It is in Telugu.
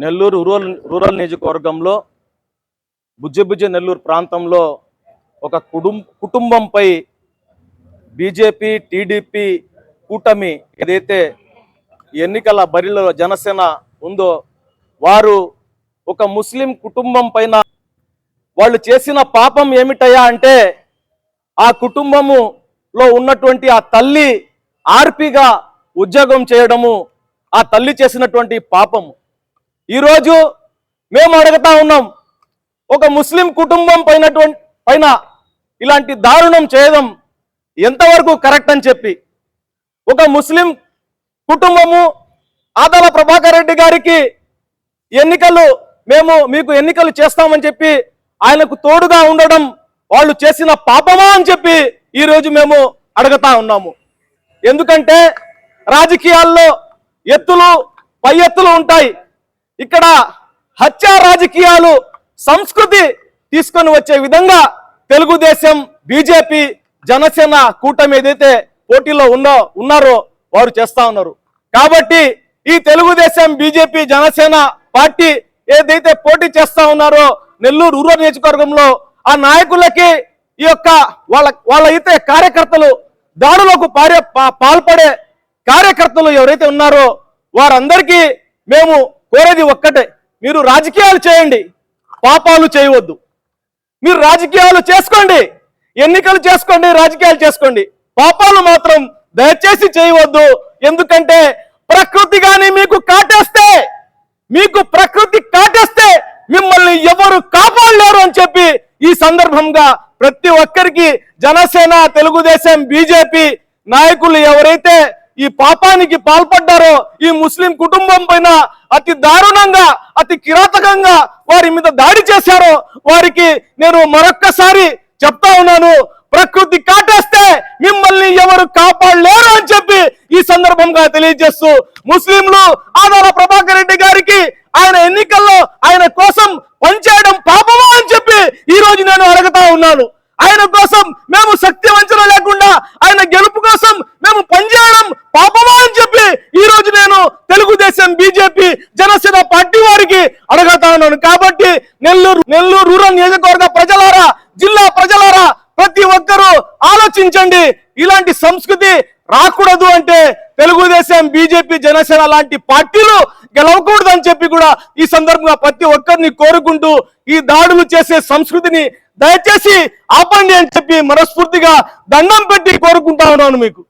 నెల్లూరు రూరల్ నియోజకవర్గంలో బుజ్జి నెల్లూరు ప్రాంతంలో ఒక కుటుంబంపై బీజేపీ టీడీపీ కూటమి ఏదైతే ఎన్నికల బరిలో జనసేన ఉందో వారు ఒక ముస్లిం కుటుంబం పైన వాళ్ళు చేసిన పాపం ఏమిటయ్యా అంటే ఆ కుటుంబములో ఉన్నటువంటి ఆ తల్లి ఆర్పిగా ఉద్యోగం చేయడము ఆ తల్లి చేసినటువంటి పాపము. ఈరోజు మేము అడుగుతా ఉన్నాం, ఒక ముస్లిం కుటుంబం పైన ఇలాంటి దారుణం చేయడం ఎంతవరకు కరెక్ట్ అని చెప్పి ఒక ముస్లిం కుటుంబము ఆదాల ప్రభాకర్ రెడ్డి గారికి మీకు ఎన్నికలు చేస్తామని చెప్పి ఆయనకు తోడుగా ఉండడం వాళ్ళు చేసిన పాపమా అని చెప్పి ఈరోజు మేము అడుగుతా ఉన్నాము. ఎందుకంటే రాజకీయాల్లో ఎత్తులు పై ఎత్తులు ఉంటాయి. ఇక్కడ హత్య రాజకీయాలు సంస్కృతి తీసుకొని వచ్చే విధంగా తెలుగుదేశం బీజేపీ జనసేన కూటమి ఏదైతే పోటీలో ఉన్నారో వారు చేస్తా ఉన్నారు. కాబట్టి ఈ తెలుగుదేశం బీజేపీ జనసేన పార్టీ ఏదైతే పోటీ చేస్తా ఉన్నారో నెల్లూరు రూరల్ నియోజకవర్గంలో ఆ నాయకులకి ఈ యొక్క వాళ్ళ అయితే కార్యకర్తలు దాడులకు పాల్పడే కార్యకర్తలు ఎవరైతే ఉన్నారో వారందరికీ మేము కోరేది ఒక్కటే, మీరు రాజకీయాలు చేయండి, పాపాలు చేయవద్దు. మీరు రాజకీయాలు చేసుకోండి, ఎన్నికలు చేసుకోండి, రాజకీయాలు చేసుకోండి, పాపాలు మాత్రం దయచేసి చేయవద్దు. ఎందుకంటే ప్రకృతి కానీ మీకు ప్రకృతి కాటేస్తే మిమ్మల్ని ఎవరు కాపాడలేరు అని చెప్పి ఈ సందర్భంగా ప్రతి ఒక్కరికి జనసేన తెలుగుదేశం బీజేపీ నాయకులు ఎవరైతే ఈ పాపానికి పాల్పడ్డారో ఈ ముస్లిం కుటుంబం పైన అతి దారుణంగా అతి కిరాతకంగా వారి మీద దాడి చేశారో వారికి నేను మరొక్కసారి చెప్తా ఉన్నాను, ప్రకృతి కాటేస్తే మిమ్మల్ని ఎవరు కాపాడలేరు అని చెప్పి ఈ సందర్భంగా తెలియజేస్తూ ముస్లింలు ఆదాల ప్రభాకర్ రెడ్డి గారికి ఆయన ఎన్నికల్లో ఆయన కోసం పనిచేయడం పాపమా అని చెప్పి ఈ రోజు నేను అడుగుతా ఉన్నాను. ఆయన కోసం మేము శక్తి వంచన లేకుండా ఆయన గెలుపు కోసం మేము పనిచేయడం పాపమా అని చెప్పి ఈ రోజు నేను తెలుగుదేశం బీజేపీ జనసేన పార్టీ వారికి అడుగుతా ఉన్నాను. కాబట్టి నెల్లూరు రూరల్ నియోజకవర్గ ప్రజలారా, జిల్లా ప్రజలారా, ప్రతి ఒక్కరూ ఆలోచించండి. ఇలాంటి సంస్కృతి రాకూడదు అంటే తెలుగుదేశం బీజేపీ జనసేన లాంటి పార్టీలు గెలవకూడదు అని చెప్పి కూడా ఈ సందర్భంగా ప్రతి ఒక్కరిని కోరుకుంటూ ఈ దాడులు చేసే సంస్కృతిని దయచేసి ఆపండి అని చెప్పి మనస్ఫూర్తిగా దండం పెట్టి కోరుకుంటా ఉన్నాను మీకు.